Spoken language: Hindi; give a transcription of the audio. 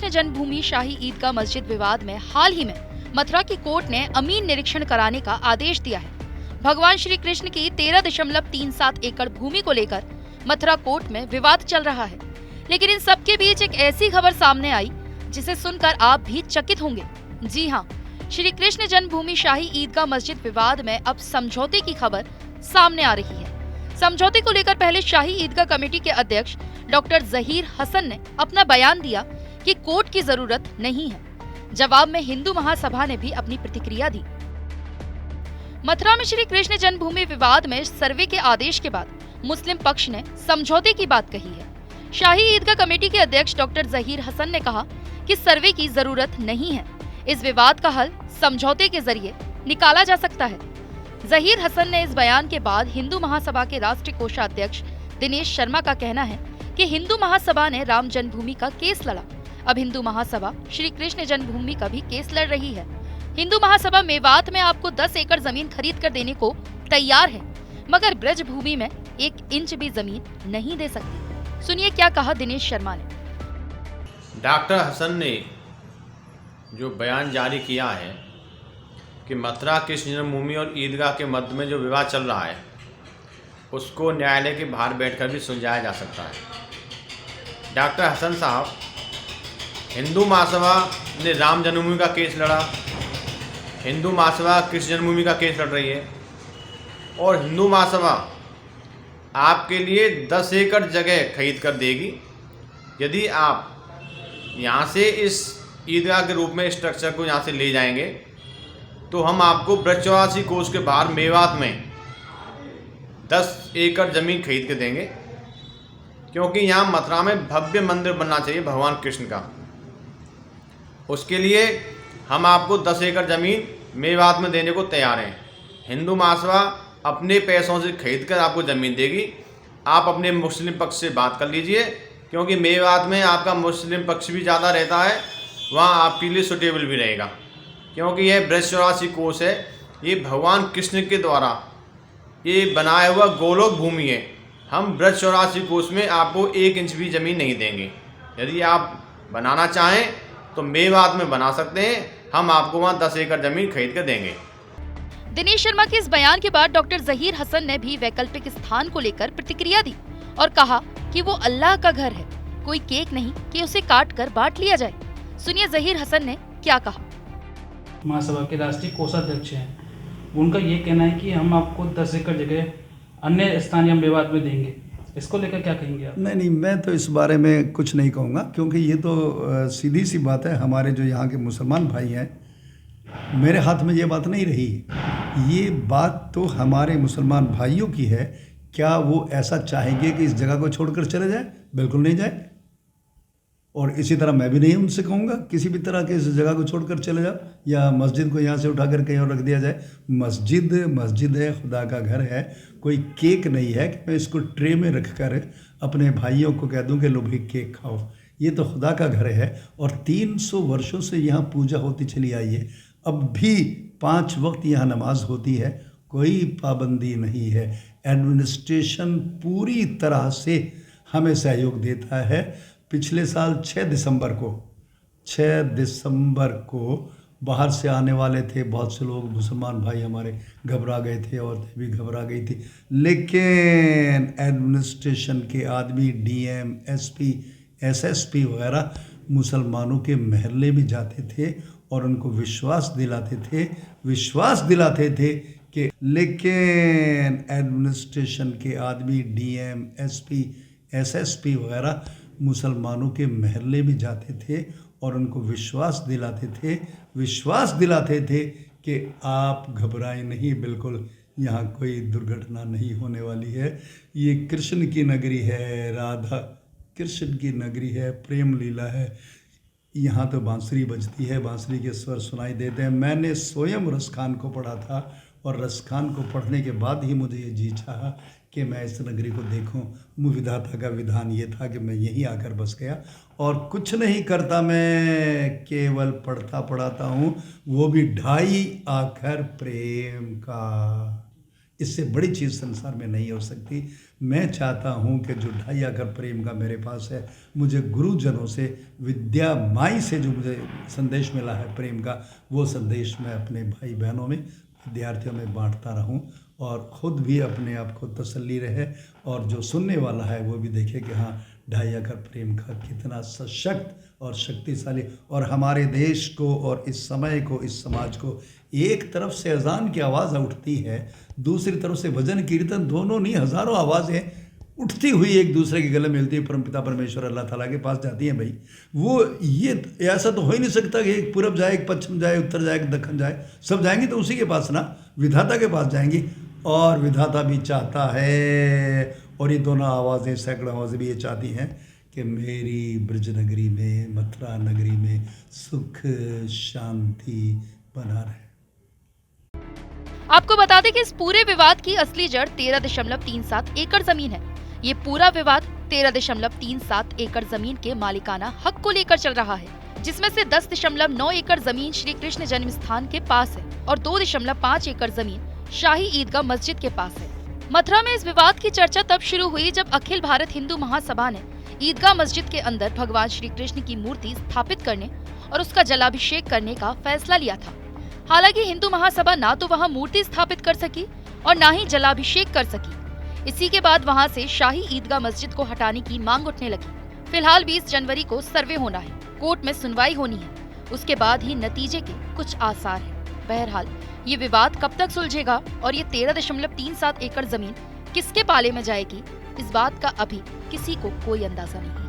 कृष्ण जन्मभूमि शाही ईदगाह मस्जिद विवाद में हाल ही में मथुरा की कोर्ट ने अमीन निरीक्षण कराने का आदेश दिया है। भगवान श्री कृष्ण की 13.37 एकड़ भूमि को लेकर मथुरा कोर्ट में विवाद चल रहा है, लेकिन इन सब के बीच एक ऐसी खबर सामने आई जिसे सुनकर आप भी चकित होंगे। जी हाँ, श्री कृष्ण जन्मभूमि शाही ईदगाह मस्जिद विवाद में अब समझौते की खबर सामने आ रही है। समझौते को लेकर पहले शाही ईदगाह कमेटी के अध्यक्ष डॉक्टर जहीर हसन ने अपना बयान दिया कि कोर्ट की जरूरत नहीं है। जवाब में हिंदू महासभा ने भी अपनी प्रतिक्रिया दी। मथुरा में श्री कृष्ण जन्मभूमि विवाद में सर्वे के आदेश के बाद मुस्लिम पक्ष ने समझौते की बात कही है। शाही ईदगाह कमेटी के अध्यक्ष डॉक्टर जहीर हसन ने कहा कि सर्वे की जरूरत नहीं है, इस विवाद का हल समझौते के जरिए निकाला जा सकता है। जहीर हसन ने इस बयान के बाद हिंदू महासभा के राष्ट्रीय कोषाध्यक्ष दिनेश शर्मा का कहना है कि हिंदू महासभा ने राम जन्मभूमि का केस लड़ा, अब हिंदू महासभा श्री कृष्ण जन्मभूमि का भी केस लड़ रही है। हिंदू महासभा मेवात में आपको 10 एकड़ जमीन खरीद कर देने को तैयार है, मगर ब्रज भूमि में 1 इंच भी जमीन नहीं दे सकती। सुनिए क्या कहा दिनेश शर्मा ने। डॉक्टर हसन ने जो बयान जारी किया है कि मथुरा कृष्ण जन्मभूमि और ईदगाह के मध्य में जो विवाद चल रहा है उसको न्यायालय के बाहर बैठकर भी सुलझाया जा सकता है। डॉक्टर हसन साहब, हिंदू महासभा ने राम जन्मभूमि का केस लड़ा, हिंदू महासभा कृष्ण जन्मभूमि का केस लड़ रही है और हिंदू महासभा आपके लिए 10 एकड़ जगह खरीद कर देगी यदि आप यहाँ से इस ईदगाह के रूप में स्ट्रक्चर को यहाँ से ले जाएंगे तो हम आपको ब्रज 84 कोस के बाहर मेवात में 10 एकड़ ज़मीन खरीद के देंगे, क्योंकि यहाँ मथुरा में भव्य मंदिर बनना चाहिए भगवान कृष्ण का। उसके लिए हम आपको 10 एकड़ ज़मीन मेवात में देने को तैयार हैं। हिंदू महासभा अपने पैसों से खरीद कर आपको ज़मीन देगी। आप अपने मुस्लिम पक्ष से बात कर लीजिए, क्योंकि मेवात में आपका मुस्लिम पक्ष भी ज़्यादा रहता है, वहाँ आपके लिए सुटेबल भी रहेगा, क्योंकि यह ब्रज 84 कोस है, ये भगवान कृष्ण के द्वारा ये बनाया हुआ गोलोक भूमि है। हम ब्रज 84 कोस में आपको 1 इंच भी ज़मीन नहीं देंगे। यदि आप बनाना चाहें तो मेवात में बना सकते हैं, हम आपको वहाँ 10 एकड़ ज़मीन खरीद कर देंगे। दिनेश शर्मा के इस बयान के बाद डॉक्टर जहीर हसन ने भी वैकल्पिक स्थान को लेकर प्रतिक्रिया दी और कहा कि वो अल्लाह का घर है, कोई केक नहीं कि उसे काट कर बांट लिया जाए। सुनिए जहीर हसन ने क्या कहा। महासभा के राष्ट्रीय कोषाध्यक्ष हैं, उनका ये कहना है कि हम आपको 10 एकड़ जगह अन्य स्थानीय मेवात में देंगे, इसको लेकर क्या कहेंगे आप? नहीं, मैं तो इस बारे में कुछ नहीं कहूँगा, क्योंकि ये तो सीधी सी बात है। हमारे जो यहाँ के मुसलमान भाई हैं, मेरे हाथ में ये बात नहीं रही। ये बात तो हमारे मुसलमान भाइयों की है। क्या वो ऐसा चाहेंगे कि इस जगह को छोड़कर चले जाए? बिल्कुल नहीं जाए। और इसी तरह मैं भी नहीं उनसे कहूँगा किसी भी तरह के इस जगह को छोड़कर चले जाओ या मस्जिद को यहाँ से उठाकर कहीं और रख दिया जाए। मस्जिद है, खुदा का घर है, कोई केक नहीं है कि मैं इसको ट्रे में रख कर अपने भाइयों को कह दूँ कि लो भाई केक खाओ। ये तो खुदा का घर है और 300 वर्षों से यहाँ पूजा होती चली आई है। अब भी 5 वक्त यहाँ नमाज होती है, कोई पाबंदी नहीं है। एडमिनिस्ट्रेशन पूरी तरह से हमें सहयोग देता है। पिछले साल 6 दिसंबर को बाहर से आने वाले थे बहुत से लोग, मुसलमान भाई हमारे घबरा गए थे, औरतें भी घबरा गई थी, लेकिन एडमिनिस्ट्रेशन के आदमी डीएम, एसपी, एसएसपी वगैरह मुसलमानों के महल्ले में जाते थे और उनको विश्वास दिलाते थे कि, लेकिन एडमिनिस्ट्रेशन के आदमी डीएम, एसपी, एसएसपी वगैरह मुसलमानों के महल्ले में जाते थे और उनको विश्वास दिलाते थे कि आप घबराएं नहीं, बिल्कुल यहाँ कोई दुर्घटना नहीं होने वाली है। ये कृष्ण की नगरी है, राधा कृष्ण की नगरी है, प्रेम लीला है। यहाँ तो बांसुरी बजती है, बांसुरी के स्वर सुनाई देते हैं। मैंने स्वयं रसखान को पढ़ा था और रसखान को पढ़ने के बाद ही मुझे ये जी चाहा कि मैं इस नगरी को देखूं। विधाता का विधान ये था कि मैं यहीं आकर बस गया और कुछ नहीं करता, मैं केवल पढ़ता हूँ, वो भी 2.5 अक्षर प्रेम का। इससे बड़ी चीज़ संसार में नहीं हो सकती। मैं चाहता हूँ कि जो 2.5 एकड़ प्रेम का मेरे पास है, मुझे गुरुजनों से, विद्या माई से जो मुझे संदेश मिला है प्रेम का, वो संदेश मैं अपने भाई बहनों में, विद्यार्थियों में बांटता रहूं और ख़ुद भी अपने आप को तसल्ली रहे और जो सुनने वाला है वो भी देखे कि हाँ 2.5 एकड़ प्रेम का कितना सशक्त और शक्तिशाली, और हमारे देश को और इस समय को, इस समाज को, एक तरफ से अजान की आवाज़ उठती है, दूसरी तरफ से भजन कीर्तन, दोनों नहीं हज़ारों आवाज़ें उठती हुई एक दूसरे के गले मिलती है, परमपिता परमेश्वर अल्लाह ताला के पास जाती हैं। भाई वो ये ऐसा तो हो ही नहीं सकता कि एक पूरब जाए, एक पश्चिम जाए, उत्तर जाए, एक दक्षिण जाए, सब जाएंगे तो उसी के पास ना, विधाता के पास जाएंगी। और विधाता भी चाहता है, और ये दोनों आवाज़ें, सैकड़ों आवाज़ें भी ये चाहती हैं कि मेरी ब्रज नगरी में, मथुरा नगरी में सुख शांति बना रहे। आपको बता दें कि इस पूरे विवाद की असली जड़ 13.37 एकड़ जमीन है। ये पूरा विवाद 13.37 एकड़ जमीन के मालिकाना हक को लेकर चल रहा है, जिसमें से 10.9 एकड़ जमीन श्री कृष्ण जन्म स्थान के पास है और 2.5 एकड़ जमीन शाही ईदगाह मस्जिद के पास है। मथुरा में इस विवाद की चर्चा तब शुरू हुई जब अखिल भारत हिंदू महासभा ने ईदगाह मस्जिद के अंदर भगवान श्री कृष्ण की मूर्ति स्थापित करने और उसका जलाभिषेक करने का फैसला लिया था। हालांकि हिंदू महासभा ना तो वहां मूर्ति स्थापित कर सकी और ना ही जलाभिषेक कर सकी। इसी के बाद वहां से शाही ईदगाह मस्जिद को हटाने की मांग उठने लगी। फिलहाल 20 जनवरी को सर्वे होना है, कोर्ट में सुनवाई होनी है, उसके बाद ही नतीजे के कुछ आसार हैं। बहरहाल ये विवाद कब तक सुलझेगा और ये 13.37 एकड़ जमीन किसके पाले में जाएगी, इस बात का अभी किसी को कोई अंदाजा नहीं है।